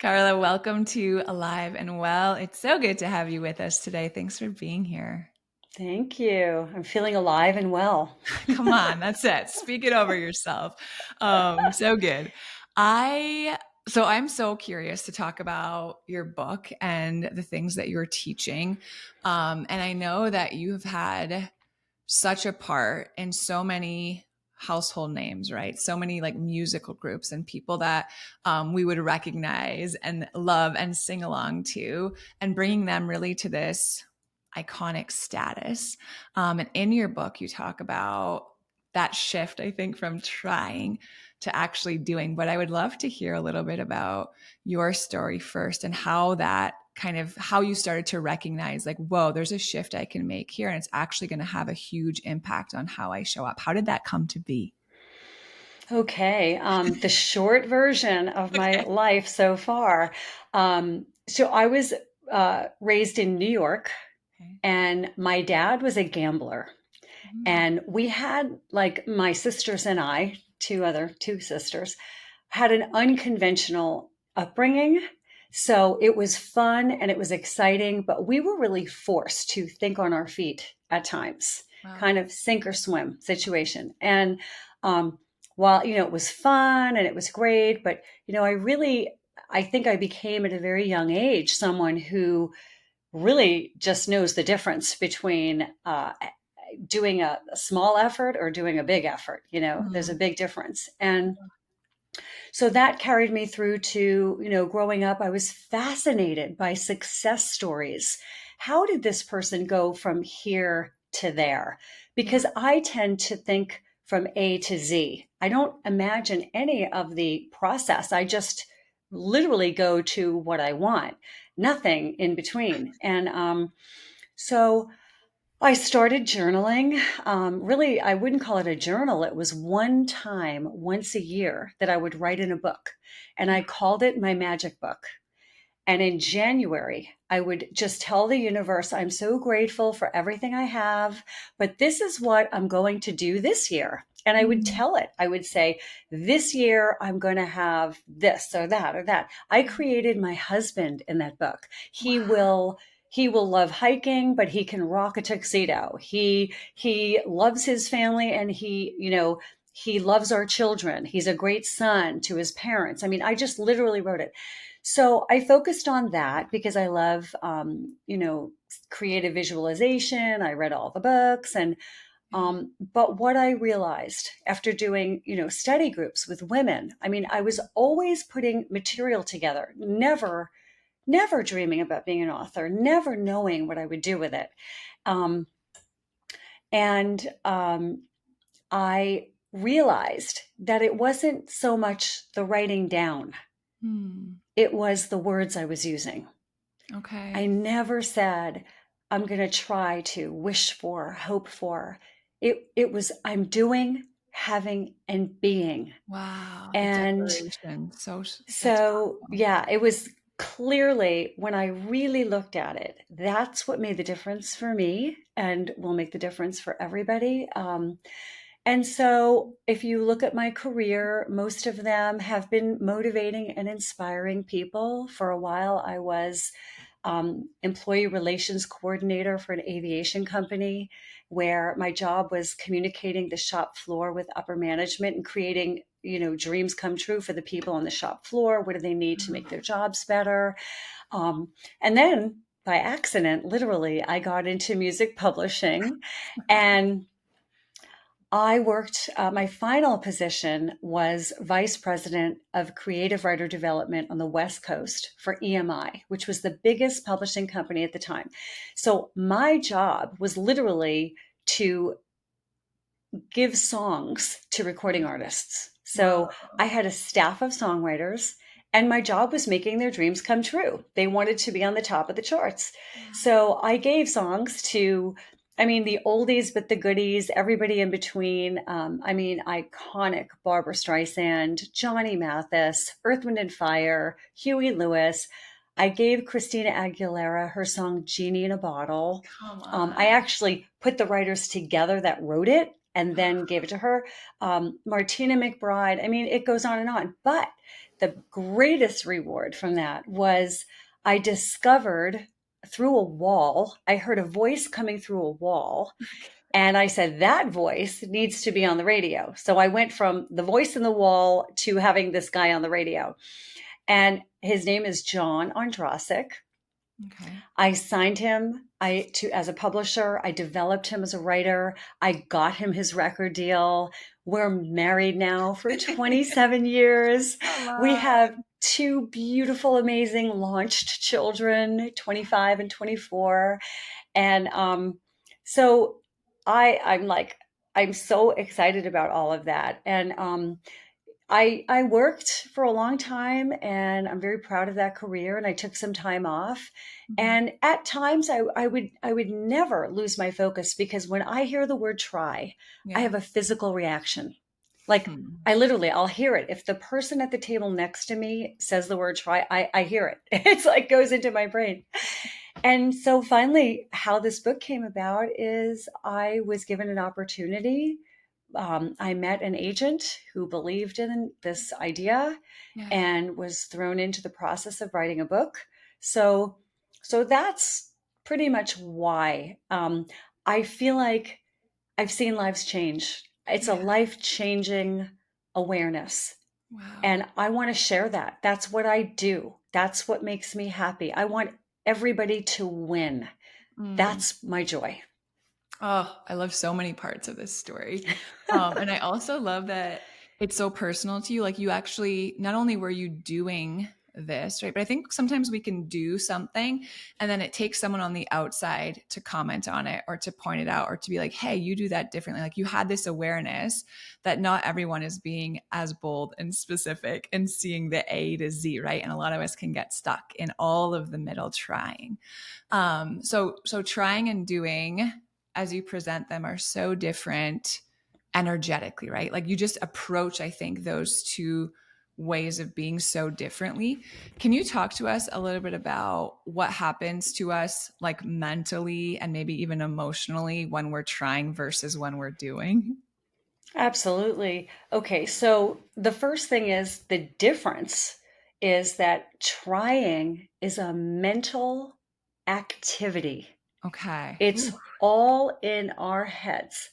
Carla, welcome to Alive and Well. It's so good to have you with us today. Thanks for being here. Thank you. I'm feeling alive and well. Come on, that's it. Speak it over yourself. So good. I I'm so curious to talk about your book and the things that you're teaching. And I know that you've had such a part in so many household names, right? So many like musical groups and people that we would recognize and love and sing along to, and bringing them really to this iconic status. And in your book, you talk about that shift, I think, from trying to actually doing. But I would love to hear a little bit about your story first and how that kind of how you started to recognize like, whoa, there's a shift I can make here and it's actually going to have a huge impact on how I show up. How did that come to be? Okay, the short version of my Okay. life so far. So I was raised in New York, Okay. and my dad was a gambler. Mm. And we had, like, my sisters and I, two sisters, had an unconventional upbringing. So it was fun and it was exciting, but we were really forced to think on our feet at times, Wow. kind of sink or swim situation. And um, while, it was fun and it was great, but, I think I became at a very young age someone who really just knows the difference between doing a small effort or doing a big effort. There's a Mm. big difference. And so that carried me through to, growing up. I was fascinated by success stories. How did this person go from here to there? Yeah. Because I tend to think from A to Z. I don't imagine any of the process. I just literally go to what I want, nothing in between. And so I started journaling. Really, I wouldn't call it a journal. It was one time, once a year, that I would write in a book. And I called it my magic book. And in January, I would just tell the universe, I'm so grateful for everything I have, but this is what I'm going to do this year. And I would Mm. tell it, I would say, this year I'm going to have this or that or that. I created my husband in that book. Wow. He will love hiking, but he can rock a tuxedo. He loves his family, and he loves our children. He's a great son to his parents. I mean, I just literally wrote it. So I focused on that because I love, creative visualization. I read all the books, and Yeah. but what I realized after doing, study groups with women, I mean, I was always putting material together, never dreaming about being an author, never knowing what I would do with it. Um, and I realized that it wasn't so much the writing down, Hmm. it was the words I was using. I Okay. never said, I'm going to try to wish for, hope for. It was, I'm doing, having, and being. Wow. The And declaration. That's so, powerful. yeah, it was clearly, when I really looked at it, that's what made the difference for me and will make the difference for everybody. And so, if you look at my career, most of them have been motivating and inspiring people. For a while, I was employee relations coordinator for an aviation company, where my job was communicating the shop floor with upper management and creating, dreams come true for the people on the shop floor. What do they need to make their jobs better? And then by accident, literally, I got into music publishing, and I worked, my final position was vice president of creative writer development on the West Coast for EMI, which was the biggest publishing company at the time. So my job was literally to give songs to recording artists. Wow. So I had a staff of songwriters, and my job was making their dreams come true. They wanted to be on the top of the charts. So I gave songs to, I mean, the oldies, but the goodies, everybody in between. I mean, iconic Barbara Streisand, Johnny Mathis, Earth, Wind and Fire, Huey Lewis. I gave Christina Aguilera her song Genie in a Bottle. Come I on. actually put the writers together that wrote it and then gave it to her. Martina McBride. I mean, it goes on and on. But the greatest reward from that was I discovered through a wall, I heard a voice coming through a wall. And I said, that voice needs to be on the radio. So I went from the voice in the wall to having this guy on the radio. And his name is John Ondrasik. Okay. I signed him as a publisher. I developed him as a writer. I got him his record deal. We're married now for 27 years. Come We on. have two beautiful, amazing launched children, 25 and 24. And so I'm like, I'm so excited about all of that. And I worked for a long time and I'm very proud of that career. And I took some time off. Mhm. And at times I would never lose my focus, because when I hear the word try, I Yeah. have a physical reaction. Like, Hmm. I'll hear it. If the person at the table next to me says the word try, I hear it. It's like goes into my brain. And so finally, how this book came about is I was given an opportunity. I met an agent who believed in this idea Yeah. and was thrown into the process of writing a book. So, so that's pretty much why. I feel like I've seen lives change. It's a Yeah. life changing awareness. Wow. And I want to share that. That's what I do. That's what makes me happy. I want everybody to win. Mm. That's my joy. Oh, I love so many parts of this story. And I also love that it's so personal to you. Like you actually, not only were you doing this, right? But I think sometimes we can do something and then it takes someone on the outside to comment on it or to point it out or to be like, hey, you do that differently. Like you had this awareness that not everyone is being as bold and specific and seeing the A to Z, right? And a lot of us can get stuck in all of the middle trying. So trying and doing as you present them are so different energetically, right? Like you just approach, I think, those two ways of being so differently. Can you talk to us a little bit about what happens to us, like mentally and maybe even emotionally, when we're trying versus when we're doing? Absolutely. Okay, so the first thing is the difference is that trying is a mental activity. Okay. It's Ooh. all in our heads.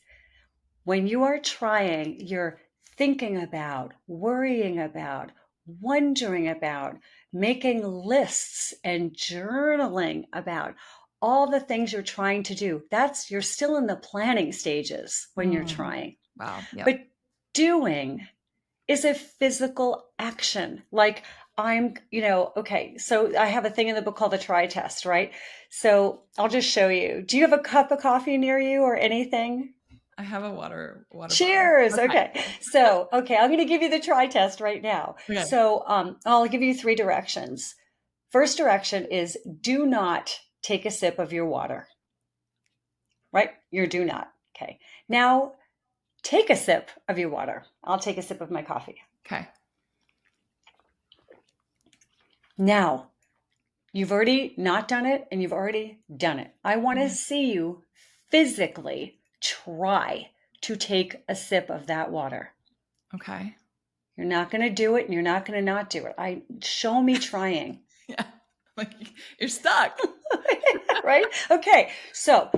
When you are trying, you're thinking about, worrying about, wondering about, making lists and journaling about all the things you're trying to do. You're still in the planning stages when you're Mm. trying. Wow. Yep. But doing is a physical action. Like okay, so I have a thing in the book called the try test, right? So I'll just show you. Do you have a cup of coffee near you or anything? I have a water bottle. Cheers. Okay. Okay. So, okay, I'm going to give you the try test right now. Okay. So, I'll give you three directions. First direction is do not take a sip of your water, right? Your do not. Okay. Now, take a sip of your water. I'll take a sip of my coffee. Okay. Now, you've already not done it and you've already done it. I want to Yeah. see you physically try to take a sip of that water. Okay. You're not going to do it and you're not going to not do it. Show me trying. Yeah. Like you're stuck. Right? Okay. So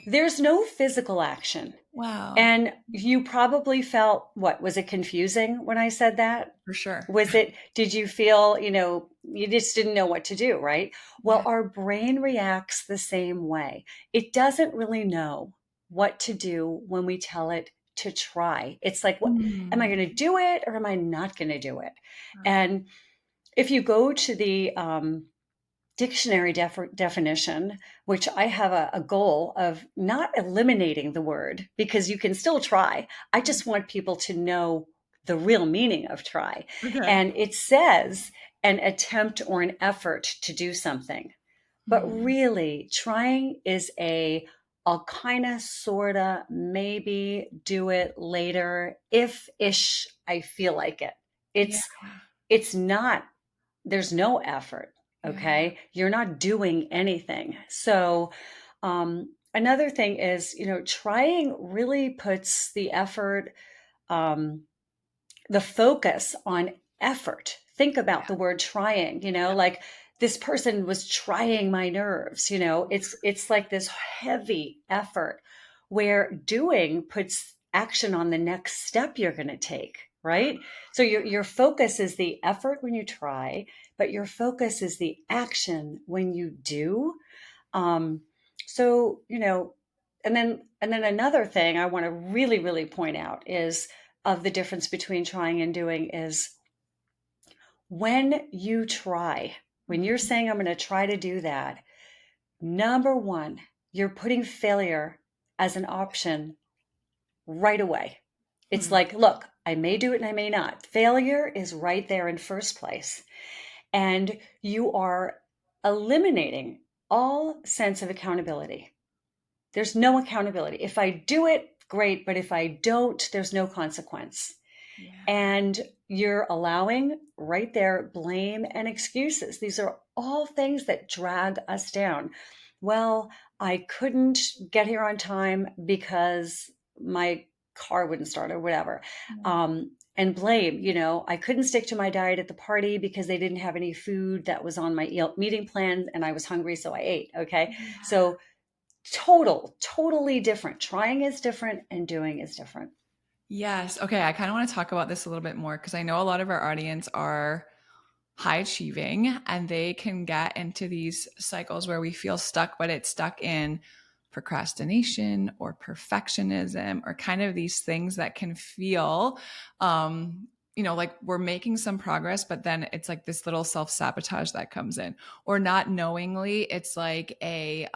there's no physical action. Wow. And you probably felt, what, was it confusing when I said that? For sure. Did you feel, you just didn't know what to do, right? Well, Yeah. our brain reacts the same way. It doesn't really know what to do when we tell it to try. It's like, what, am I Mm. going to do it or am I not going to do it? Wow. And if you go to the dictionary definition, which I have a goal of not eliminating the word because you can still try. I just want people to know the real meaning of try. Okay. And it says an attempt or an effort to do something. But Hmm. really, trying is I'll kind of, sort of, maybe do it later if ish I feel like it. Yeah. It's not, there's no effort. Yeah. Okay. You're not doing anything. So, another thing is, trying really puts the effort, the focus on effort. think Yeah. about the word trying, like this person was trying my nerves, it's like this heavy effort where doing puts action on the next step you're going to take, right? So your focus is the effort when you try, but your focus is the action when you do. Um, so, and then another thing I want to really, really point out is of the difference between trying and doing is when you try, when you're Mhm. saying, I'm going to try to do that, number one, you're putting failure as an option right away. It's Hmm. like, look, I may do it and I may not. Failure is right there in first place. And you are eliminating all sense of accountability. There's no accountability. If I do it, great. But if I don't, there's no consequence. Yeah. And you're allowing right there blame and excuses. These are all things that drag us down. Well, I couldn't get here on time because my car wouldn't start or whatever. Yeah. And blame, I couldn't stick to my diet at the party because they didn't have any food that was on my meeting plan and I was hungry, so I ate. Okay. Yeah. So totally different. Trying is different and doing is different. Yes. Okay. I kind of want to talk about this a little bit more because I know a lot of our audience are high achieving and they can get into these cycles where we feel stuck, but it's stuck in procrastination or perfectionism or kind of these things that can feel, like we're making some progress, but then it's like this little self sabotage that comes in, or not knowingly, it's like a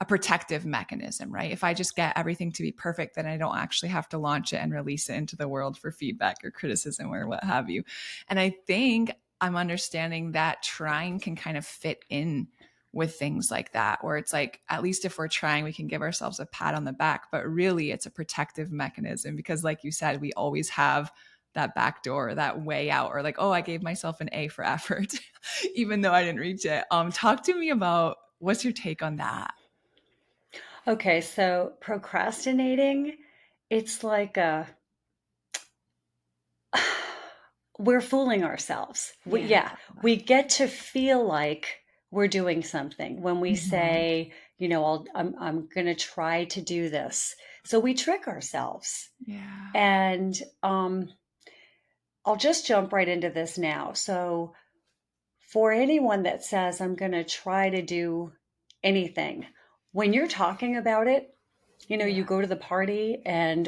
protective mechanism, right? If I just get everything to be perfect, then I don't actually have to launch it and release it into the world for feedback or criticism or what have you. And I think I'm understanding that trying can kind of fit in with things like that, where it's like, at least if we're trying, we can give ourselves a pat on the back, but really it's a protective mechanism because, like you said, we always have that back door, that way out, or like, oh, I gave myself an A for effort, even though I didn't reach it. Talk to me about what's your take on that? Okay, so procrastinating, it's like we're fooling ourselves. Yeah. Yeah, we get to feel like we're doing something when we Mhm. say, I'm going to try to do this. So we trick ourselves. Yeah. And I'll just jump right into this now. So for anyone that says, I'm going to try to do anything, when you're talking about it, you Yeah. go to the party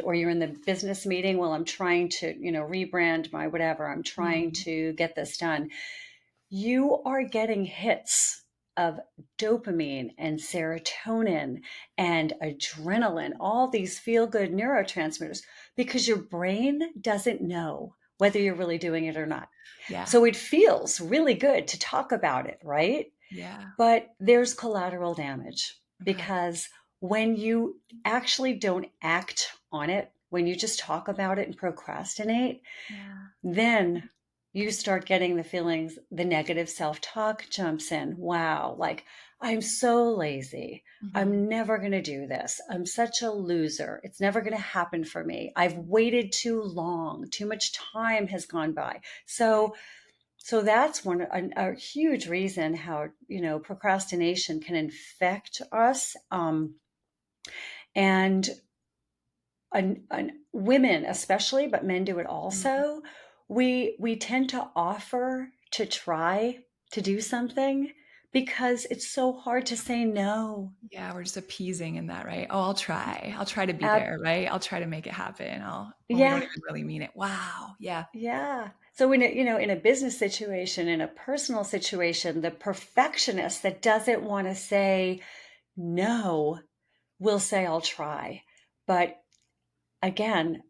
or you're in the business meeting. Well, I'm trying to, rebrand my whatever. I'm trying Mhm. to get this done. You are getting hits of dopamine and serotonin and adrenaline, all these feel good neurotransmitters, because your brain doesn't know whether you're really doing it or not. Yeah. So it feels really good to talk about it, right? Yeah. But there's collateral damage Okay. because when you actually don't act on it, when you just talk about it and procrastinate, Yeah. then you start getting the feelings, the negative self talk jumps in. Wow, like I'm so lazy. Mhm. I'm never going to do this. I'm such a loser. It's never going to happen for me. I've waited too long. Too much time has gone by. So that's a huge reason how procrastination can infect us, and women especially, but men do it Mhm. also. We tend to offer to try to do something because it's so hard to say no. Yeah, we're just appeasing in that, right? Oh, I'll try. I'll try to be Ab- there, right? I'll try to make it happen. When we don't yeah, even really mean it. Wow. Yeah. yeah. So in a business situation, in a personal situation, the perfectionist that doesn't want to say no will say, I'll try. But again,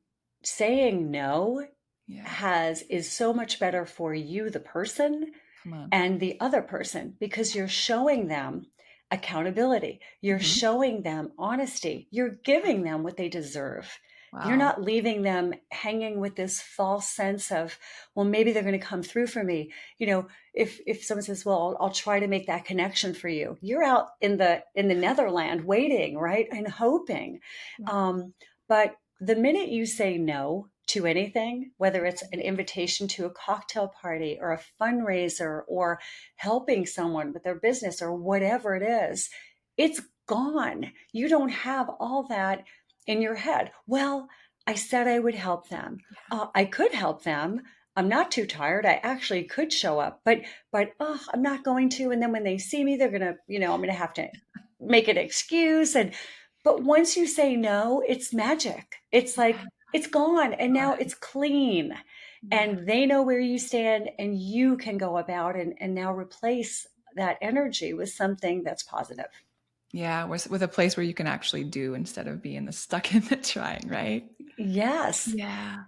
saying no Yeah. is so much better for you, the person, Come on. and the other person, because you're showing them accountability. You're Mhm. showing them honesty. You're giving them what they deserve. You're Wow. not leaving them hanging with this false sense of, well, maybe they're going to come through for me. If someone says, well, I'll try to make that connection for you, you're out in the Netherland waiting, right, and hoping. Yeah. But the minute you say no, to anything, whether it's an invitation to a cocktail party or a fundraiser or helping someone with their business or whatever it is, it's gone. You don't have all that in your head. Well, I said I would help them. I could help them. I'm not too tired. I actually could show up, but oh, I'm not going to. And then when they see me, they're gonna, I'm gonna have to make an excuse. And but once you say no, it's magic. It's like it's gone, and now it's clean, Yeah. and they know where you stand, and you can go about and now replace that energy with something that's positive. Yeah, with a place where you can actually do instead of being the stuck in the trying, right? Yes. Yeah.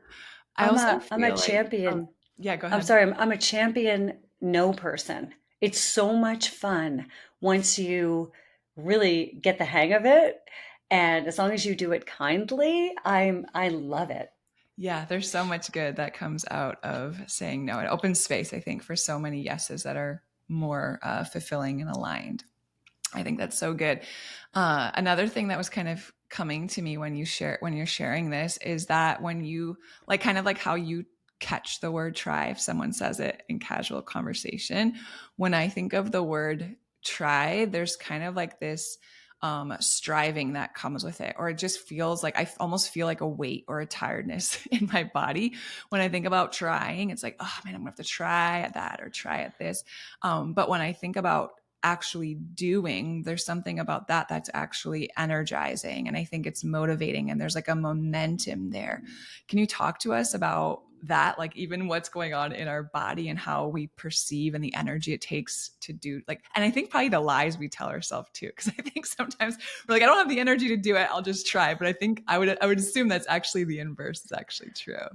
I I'm also a feel like oh, champion. yeah, go I'm ahead. sorry, I'm a champion no person. It's so much fun once you really get the hang of it. And as long as you do it kindly, I love it. Yeah, there's so much good that comes out of saying no. It opens space, I think, for so many yeses that are more fulfilling and aligned. I think that's so good. Another thing that was kind of coming to me when you're sharing this is that when you like kind of like how you catch the word try if someone says it in casual conversation. When I think of the word try, there's kind of like this striving that comes with it, or it just feels like almost feel like a weight or a tiredness in my body when I think about trying. It's like, oh man, I'm gonna have to try at that or try at this. But when I think about actually doing, there's something about that that's actually energizing. And I think it's motivating and there's like a momentum there. Can you talk to us about that? Like even what's going on in our body and how we perceive and the energy it takes to do like, and I think probably the lies we tell ourselves too. Cause I think sometimes we're like, I don't have the energy to do it. I'll just try. But I think I would assume that's actually the inverse is actually true.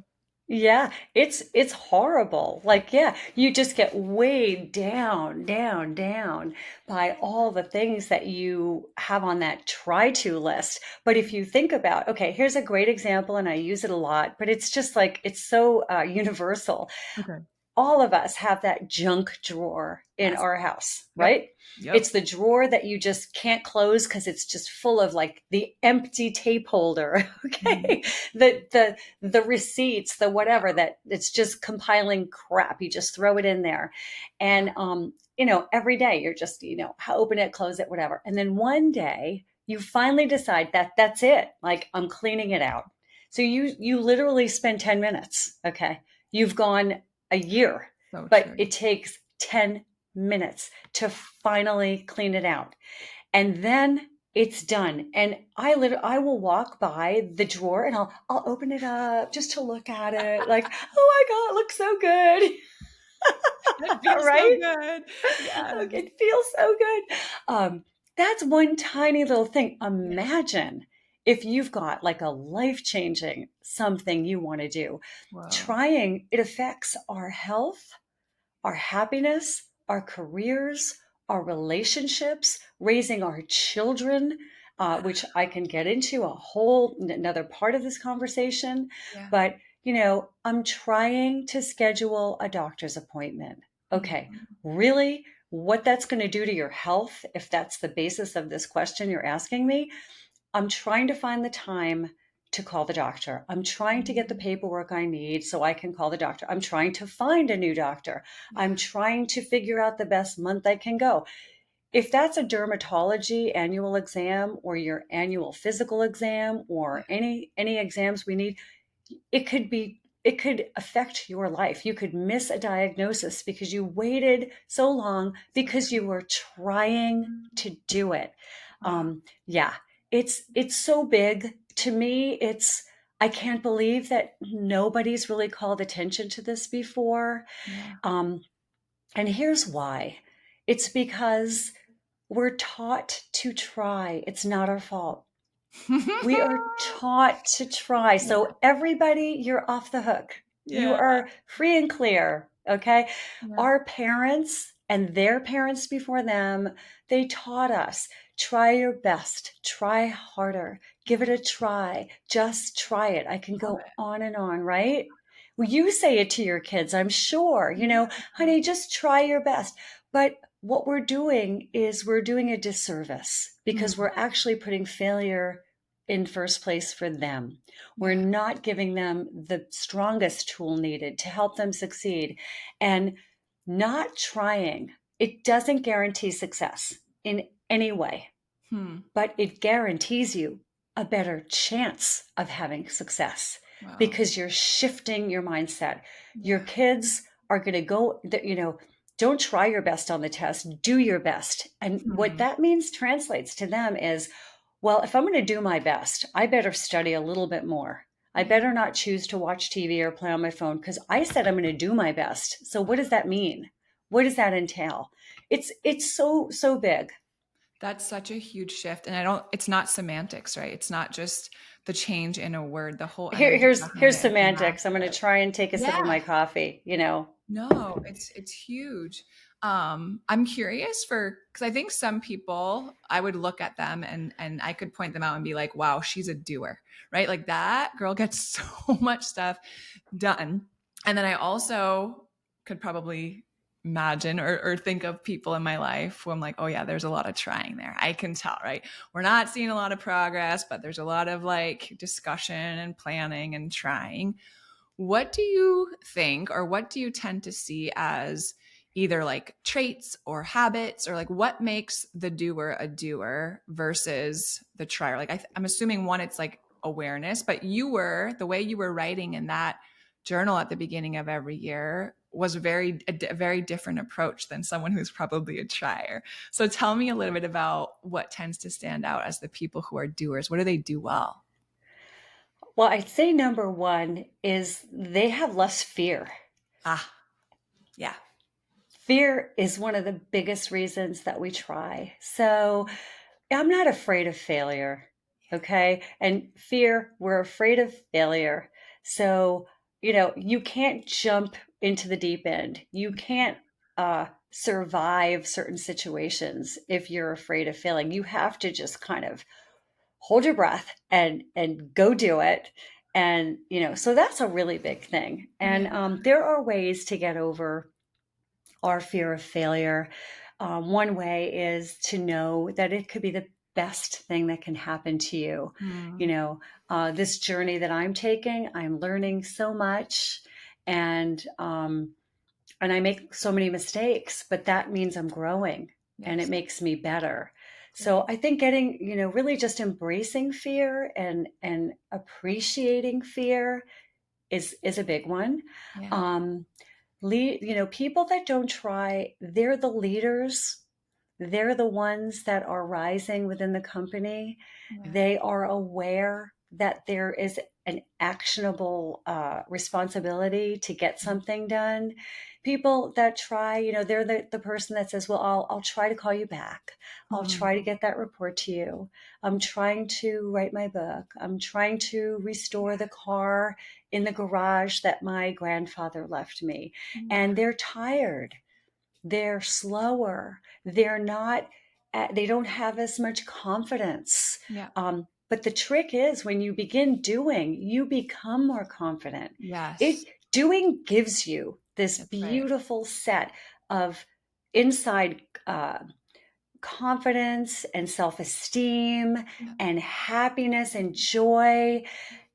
Yeah, it's horrible. Like, yeah, you just get weighed down, down, down by all the things that you have on that try to list. But if you think about, okay, here's a great example, and I use it a lot, but it's just like it's so universal. Okay. All of us have that junk drawer in Yes. our house, Yep. right? It's Yep. the drawer that you just can't close because it's just full of like the empty tape holder, Mhm. okay? The receipts, the whatever that it's just compiling crap. You just throw it in there. And every day you're just, open it, close it, whatever. And then one day you finally decide that that's it. Like I'm cleaning it out. So you literally spend 10 minutes, okay? You've gone a year, So but true. it takes 10 minutes to finally clean it out. And then it's done. And I will walk by the drawer and I'll open it up just to look at it. Like, oh my God, it looks so good. It feels so Right? good. Yes. It feels so good. That's one tiny little thing. Yeah. Imagine if you've got like a life-changing something you want to do. Whoa. Trying, it affects our health, our happiness, our careers, our relationships, raising our children, which I can get into a whole another part of this conversation. Yeah. But, I'm trying to schedule a doctor's appointment. Okay, Mhm. really? What that's going to do to your health, if that's the basis of this question you're asking me, I'm trying to find the time to call the doctor. I'm trying to get the Mhm. paperwork I need so I can call the doctor. I'm trying to find a new doctor. I'm Yeah. trying to figure out the best month I can go. If that's a dermatology annual exam or your annual physical exam or any exams we need, it could affect your life. You could miss a diagnosis because you waited so long So because true. you were trying to do it. Wow. Yeah, it's so big to me. I can't believe that nobody's really called attention to this before. Yeah. Um, and here's why. It's because we're taught to try. It's not our fault. We are taught to try. Yeah. So everybody, you're off the hook. You Yeah. are free and clear. Okay. Yeah. Our parents and their parents before them, they taught us try your best, try harder, give it Yeah. a try, just try it. I can Love go it. on and on, right? Well, you say it to your kids, I'm sure, Yeah. honey, just try your best. But what we're doing is we're doing a disservice because Mhm. we're actually putting failure in first place for them. We're Yeah. not giving them the strongest tool needed to help them succeed. And not trying, it doesn't guarantee success in any way, Hmm. but it guarantees you a better chance of having success Wow. because you're shifting your mindset. Your Yeah. kids are going to go, don't try your best on the test, do your best. And what Hmm. that means translates to them is, well, if I'm going to do my best, I better study a little bit more. I Yeah. better not choose to watch TV or play on my phone because I said I'm going to do my best. So what does that mean? What does that entail? It's so big. That's such a huge shift. And I don't, it's not semantics, right? It's not just the change in a word, the whole Here, energy here's behind here's it is semantics. I'm going to massive. try and take a sip of Yeah. my coffee. No, it's huge. I'm curious for because I think some people I would look at them and I could point them out and be like, wow, she's a doer, right? Like that girl gets so much stuff done. And then I also could probably imagine or think of people in my life who I'm like, oh yeah, there's a lot of trying there. I can tell, right? We're not seeing a lot of progress, but there's a lot of like discussion and planning and trying. What do you think, or what do you tend to see as either like traits or habits, or like what makes the doer a doer versus the trier? Like, I'm assuming one, it's like awareness, but the way you were writing in that journal at the beginning of every year was a very different approach than someone who's probably a trier. So tell me a little bit about what tends to stand out as the people who are doers. What do they do well? Well, I'd say number one is they have less fear. Ah, yeah. Fear is one of the biggest reasons that we try. So I'm not afraid of failure. Okay. And fear, we're afraid of failure. So, you can't jump into the deep end. You can't survive certain situations if you're afraid of failing. You have to just kind of hold your breath and go do it. And, so that's a really big thing. And Yeah. there are ways to get over our fear of failure. One way is to know that it could be the best thing that can happen to you. Hmm. This journey that I'm taking, I'm learning so much, and I make so many mistakes, but that means I'm growing, and it Yes. makes me better. So Great. I think getting, really just embracing fear and appreciating fear is a big one. Yeah. Um, People that don't try, they're the leaders. They're the ones that are rising within the company. Yeah. They are aware that there is an actionable responsibility to get something done. People that try, they're the person that says, well, I'll try to call you back. I'll Hmm. try to get that report to you. I'm trying to write my book. I'm trying to restore the car in the garage that my grandfather left me. Yeah. And they're tired, they're slower, they don't have as much confidence. Yeah. But the trick is when you begin doing, you become more confident. Yes. It Doing gives you this That's right. beautiful set of inside confidence and self-esteem Yeah. and happiness and joy.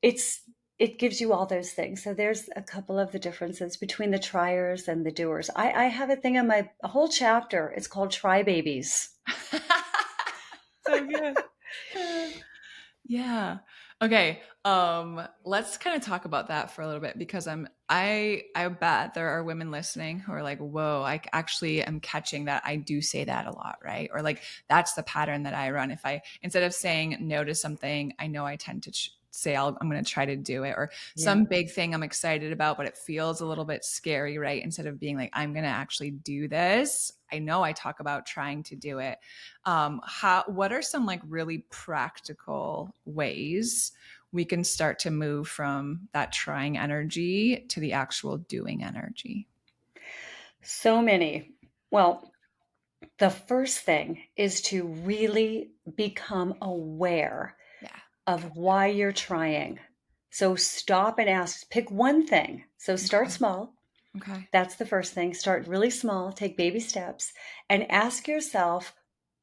it's it gives you all those things. So there's a couple of the differences between the triers and the doers. I have a thing in a whole chapter. It's called Try Babies. So good. Yeah. Okay. Let's kind of talk about that for a little bit because I bet there are women listening who are like, whoa, I actually am catching that I do say that a lot, right? Or like that's the pattern that I run. If I instead of saying no to something, I know I tend to say I'm going to try to do it, or Yeah. some big thing I'm excited about, but it feels a little bit scary, right? Instead of being like, I'm going to actually do this. I know I talk about trying to do it. What are some like really practical ways we can start to move from that trying energy to the actual doing energy? So many. Well, the first thing is to really become aware Yeah. of why you're trying. So stop and ask, pick one thing. So start Okay. small. Okay. That's the first thing. Start really small, take baby steps, and ask yourself,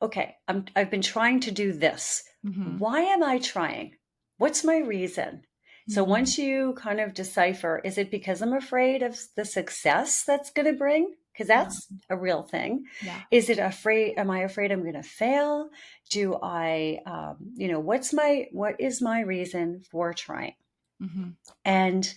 okay, I've been trying to do this. Mm-hmm. Why am I trying? What's my reason? So Mm-hmm. once you kind of decipher, is it because I'm afraid of the success that's going to bring? Because that's a real thing. Yeah. Is it afraid? Am I afraid I'm going to fail? Do I, what is my reason for trying? Mm-hmm. And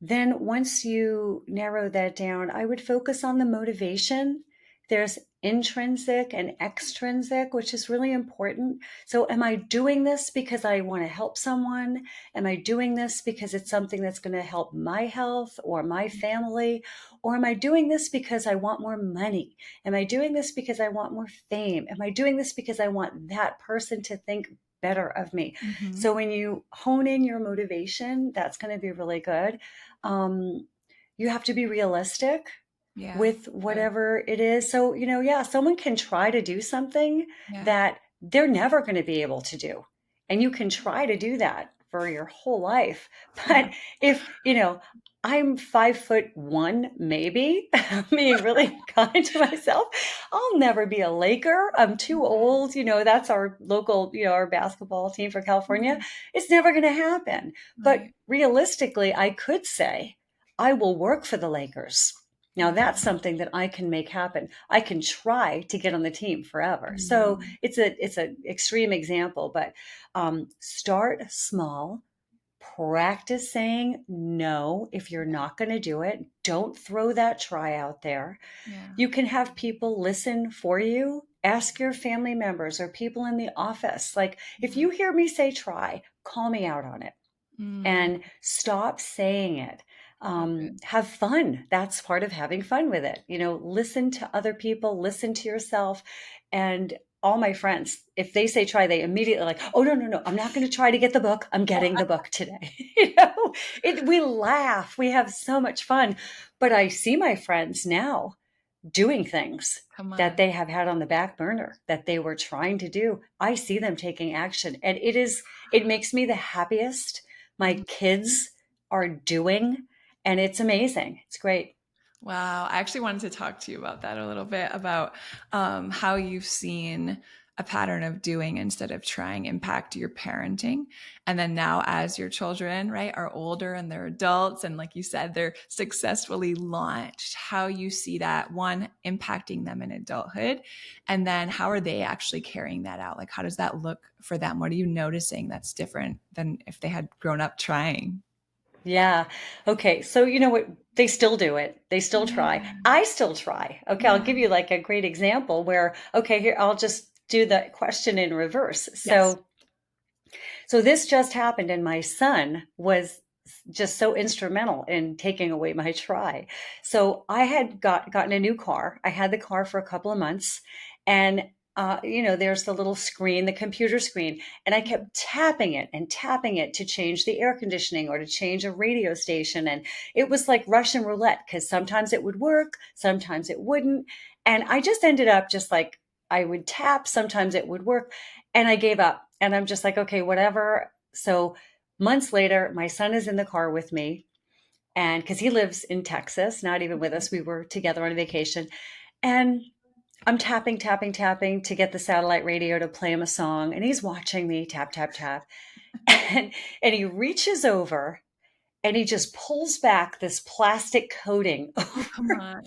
then once you narrow that down, I would focus on the motivation. There's intrinsic and extrinsic, which is really important. So, am I doing this because I want to help someone? Am I doing this because it's something that's going to help my health or my family? Or am I doing this because I want more money? Am I doing this because I want more fame? Am I doing this because I want that person to think better of me? Mm-hmm. So, when you hone in your motivation, that's going to be really good. um, you have to be realistic Yeah. with Good. whatever it is. So, yeah, someone can try to do something Yeah. that they're never going to be able to do. And you can try to do that for your whole life. Yeah. But if, I'm 5'1", maybe, I'm being really kind to myself. I'll never be a Laker. I'm too Yeah. old. That's our local, our basketball team for California. Mhm. It's never going to happen. But Right. realistically, I could say, I will work for the Lakers. Now that's Mhm. something that I can make happen. I can try to get on the team forever. So Mhm. it's a extreme example, but start small. Practice saying no if you're Yeah. not going to do it. Don't throw that try out there. Yeah. You can have people listen for you. Ask your family members or people in the office. Like, if Yeah. you hear me say try, call me out on it Mm. and stop saying it. So good. Have fun. That's part of having fun with it. Listen to other people, listen to yourself. And all my friends, if they say try, they immediately like, oh, no, no, no, I'm not going to try to get the book. I'm getting the book today. We laugh, we have so much fun. But I see my friends now doing things Come that on. they have had on the back burner that they were trying to do. I see them taking action, and it makes me the happiest. My Mhm. kids are doing, and it's amazing. It's great. Wow. I actually wanted to talk to you about that a little bit about how you've seen a pattern of doing instead of trying impact your parenting. And then now, as your children, right, are older and they're adults, and like you said, they're successfully launched, how you see that one impacting them in adulthood. And then how are they actually carrying that out? Like, how does that look for them? What are you noticing that's different than if they had grown up trying? Yeah. Okay. So you know what? They still do it. They still try. Yeah. I still try. Okay. I'll Yeah. give you like a great example where, okay, here, I'll just do the question in reverse. Yes. So this just happened, and my son was just so instrumental in taking away my try. So I had gotten a new car. I had the car for a couple of months, and there's the little screen, the computer screen, and I kept tapping it to change the air conditioning or to change a radio station, and it was like Russian roulette because sometimes it would work, sometimes it wouldn't, and I just ended up just like I would tap, sometimes it would work, and I gave up. And I'm just like, okay, whatever. So months later, my son is in the car with me. And because he lives in Texas, not even with us, we were together on a vacation. And I'm tapping, tapping, tapping to get the satellite radio to play him a song. And he's watching me tap, tap, tap. And he reaches over and he just pulls back this plastic coating Oh, come on.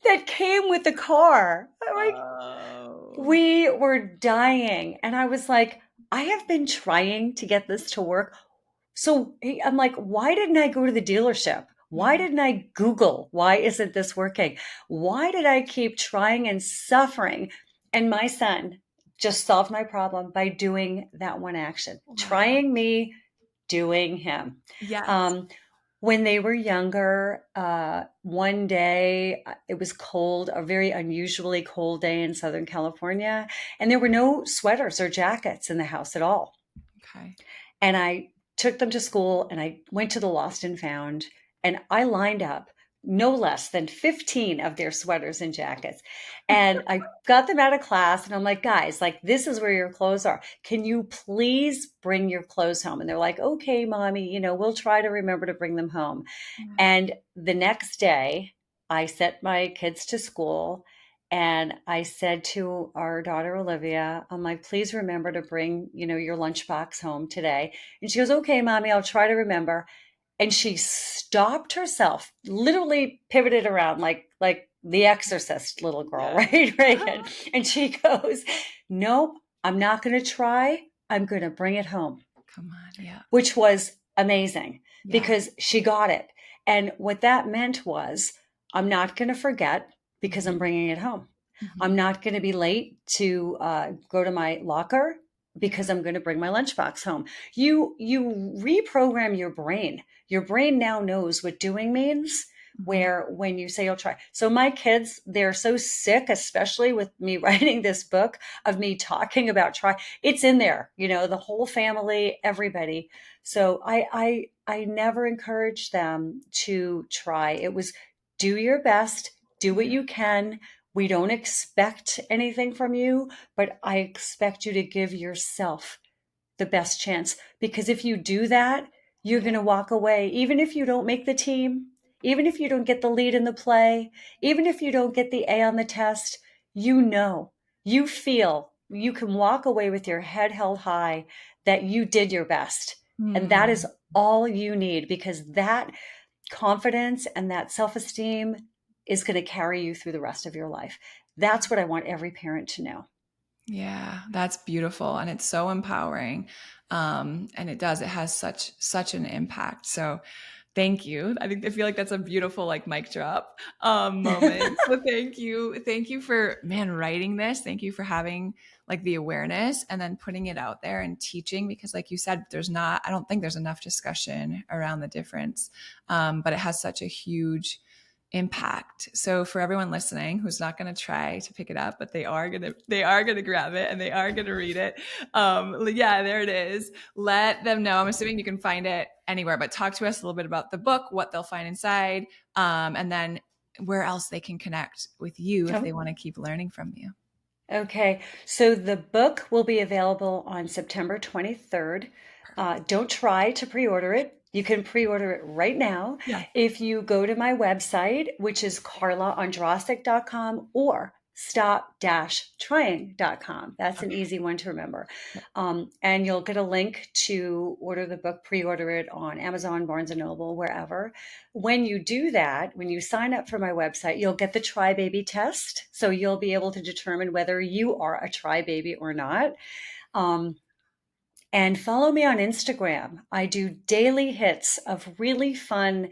that came with the car. I'm like, Oh. we were dying. And I was like, I have been trying to get this to work. So I'm like, why didn't I go to the dealership? Why Yeah. didn't I Google? Why isn't this working? Why did I keep trying and suffering? And my son just solved my problem by doing that one action, Wow. trying me, doing him. Yes. Um, when they were younger, one day it was cold, a very unusually cold day in Southern California, and there were no sweaters or jackets in the house at all. Okay. And I took them to school and I went to the Lost and Found and I lined up no less than 15 of their sweaters and jackets. And I got them out of class and I'm like, guys, like, this is where your clothes are. Can you please bring your clothes home? And they're like, okay, mommy, we'll try to remember to bring them home. Yeah. And the next day, I sent my kids to school And I said to our daughter Olivia, I'm like, please remember to bring, your lunchbox home today. And she goes, okay, mommy, I'll try to remember. And she stopped herself, literally pivoted around like the exorcist little girl, Yes. right? Reagan. And she goes, nope, I'm not going to try. I'm going to bring it home, Come on. Yeah. which was amazing Yeah. because she got it. And what that meant was, I'm not going to forget because I'm Mhm. bringing it home. I'm Mhm. not going to be late to go to my locker Yeah. because I'm going to bring my lunchbox home. You reprogram your brain. Your brain now knows what doing means. Mhm. Where when you say you'll try, so my kids, they're so sick, especially with me writing this book, of me talking about try. It's in there, the whole family, everybody. So I never encouraged them to try. It was do your best, do what Yeah. you can. We don't expect anything from you, but I expect you to give yourself the best chance. Because if you do that, you're Yeah. going to walk away, even if you don't make the team, even if you don't get the lead in the play, even if you don't get the A on the test, you feel you can walk away with your head held high that you did your best. And that is Mm. all you need, because that confidence and that self esteem is going to carry you through the rest of your life. That's what I want every parent to know. Yeah, that's beautiful, and it's so empowering. And it has such an impact. So thank you. I feel like that's a beautiful like mic drop moment. So thank you for man writing this. Thank you for having like the awareness and then putting it out there and teaching, because like you said, I don't think there's enough discussion around the difference, but it has such a huge impact. So for everyone listening who's not going to try to pick it up, but they are going to grab it and they are going to read it. Yeah, there it is. Let them know. I'm assuming you can find it anywhere, but talk to us a little bit about the book, what they'll find inside, and then where else they can connect with you if they want to keep learning from you. Okay, so the book will be available on September 23rd. Perfect. Don't try to pre order it. You can pre order it right now Yeah. if you go to my website, which is carlaondrasik.com or stop-trying.com. That's an Okay. easy one to remember. Yep. And you'll get a link to order the book, pre order it on Amazon, Barnes and Noble, wherever. When you do that, when you sign up for my website, you'll get the Try Baby test. So you'll be able to determine whether you are a Try Baby or not. Um, and follow me on Instagram. I do daily hits of really fun,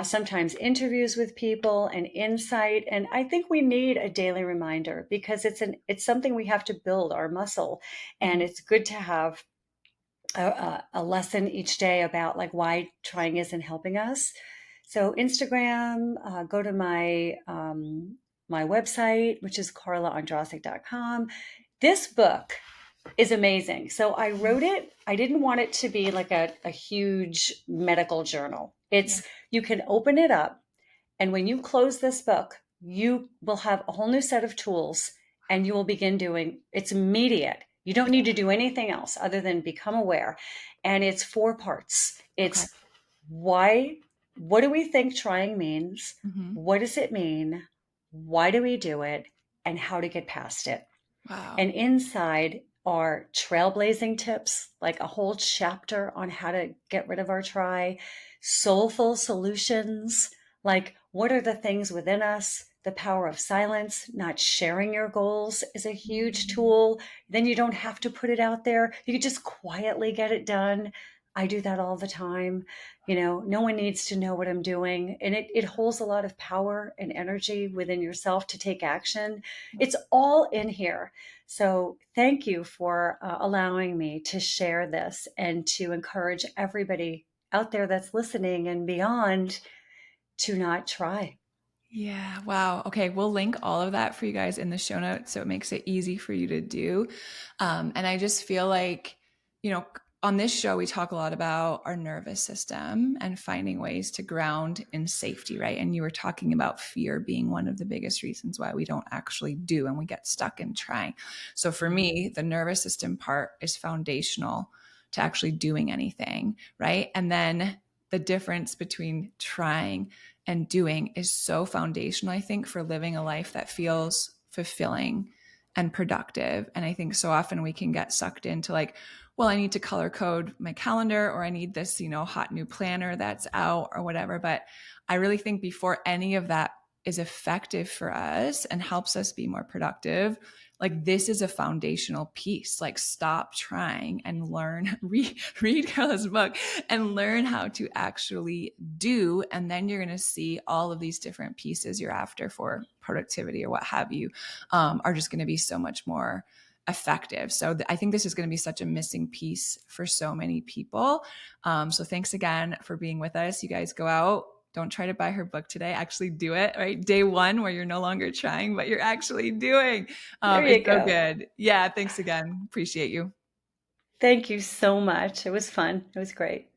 sometimes interviews with people and insight. And I think we need a daily reminder because it's something we have to build our muscle. And Mhm. it's good to have a lesson each day about like why trying isn't helping us. So Instagram, go to my website, which is carlaondrasik.com. This book is amazing. So I wrote it. I didn't want it to be like a huge medical journal. Yeah. You can open it up, and when you close this book, you will have a whole new set of tools, and you will begin doing it's immediate. You don't need to do anything else other than become aware. And it's 4 parts. Okay. It's why, what do we think trying means? Hmm. What does it mean? Why do we do it? And how to get past it. Wow. And inside are trailblazing tips, like a whole chapter on how to get rid of our try, soulful solutions, like what are the things within us? The power of silence, not sharing your goals is a huge tool. Then you don't have to put it out there. You can just quietly get it done. I do that all the time. No one needs to know what I'm doing. And it holds a lot of power and energy within yourself to take action. It's all in here. So, thank you for allowing me to share this and to encourage everybody out there that's listening and beyond to not try. Yeah. Wow. Okay. We'll link all of that for you guys in the show notes so it makes it easy for you to do. And I just feel like, on this show, we talk a lot about our nervous system and finding ways to ground in safety, right? And you were talking about fear being one of the biggest reasons why we don't actually do and we get stuck in trying. So for me, the nervous system part is foundational to actually doing anything, right? And then the difference between trying and doing is so foundational, I think, for living a life that feels fulfilling and productive. And I think so often we can get sucked into like, well, I need to color code my calendar, or I need this, hot new planner that's out or whatever. But I really think before any of that is effective for us and helps us be more productive, like this is a foundational piece. Like stop trying and learn, read Carla's book and learn how to actually do. And then you're going to see all of these different pieces you're after for productivity or what have you, are just going to be so much more effective. So I think this is going to be such a missing piece for so many people. So thanks again for being with us. You guys go out. Don't try to buy her book today. Actually do it, right? Day one, where you're no longer trying, but you're actually doing. There you It's so go. good. Yeah. Thanks again. Appreciate you. Thank you so much. It was fun. It was great.